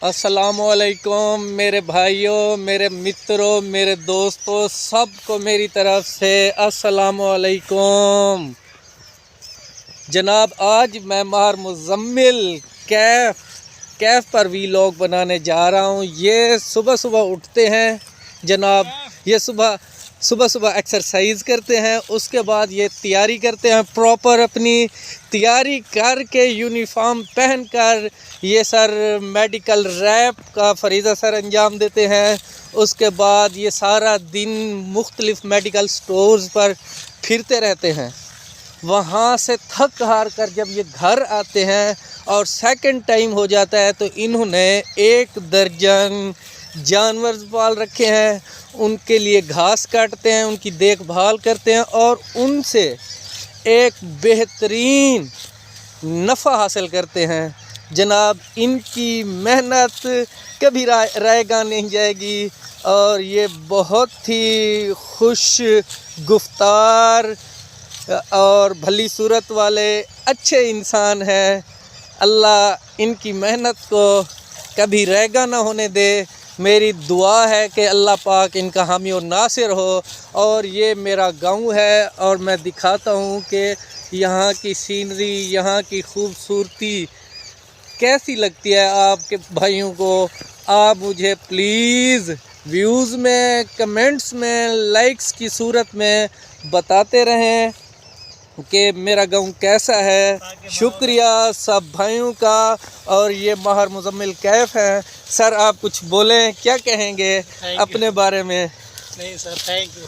अस्सलामुअलैकुम मेरे भाइयों, मेरे मित्रों, मेरे दोस्तों, सबको मेरी तरफ से अस्सलामुअलैकुम। जनाब, आज मैं माहर मुज़म्मिल कैफ़ पर वीलॉग बनाने जा रहा हूँ। ये सुबह सुबह उठते हैं जनाब, ये सुबह सुबह एक्सरसाइज करते हैं, उसके बाद ये तैयारी करते हैं, प्रॉपर अपनी तैयारी करके यूनिफॉर्म पहनकर ये सर मेडिकल रैप का फरीज़ा सर अंजाम देते हैं। उसके बाद ये सारा दिन मुख्तलिफ़ मेडिकल स्टोर्स पर फिरते रहते हैं। वहाँ से थक हार कर जब ये घर आते हैं और सेकंड टाइम हो जाता है तो इन्होंने 1 दर्जन जानवर पाल रखे हैं। उनके लिए घास काटते हैं, उनकी देखभाल करते हैं और उनसे एक बेहतरीन नफ़ा हासिल करते हैं। जनाब, इनकी मेहनत कभी रायगा नहीं जाएगी और ये बहुत ही खुश गुफ्तार और भली सूरत वाले अच्छे इंसान हैं। अल्लाह इनकी मेहनत को कभी रैगा ना होने दे। मेरी दुआ है कि अल्लाह पाक इनका हामी और नासिर हो। और ये मेरा गांव है और मैं दिखाता हूँ कि यहाँ की सीनरी, यहाँ की खूबसूरती कैसी लगती है आपके भाइयों को। आप मुझे प्लीज़ व्यूज़ में, कमेंट्स में, लाइक्स की सूरत में बताते रहें कि मेरा गांव कैसा है। शुक्रिया सब भाइयों का। और ये माहर मुज़म्मिल कैफ़ हैं। सर, आप कुछ बोलें, क्या कहेंगे अपने बारे में? नहीं सर, थैंक यू।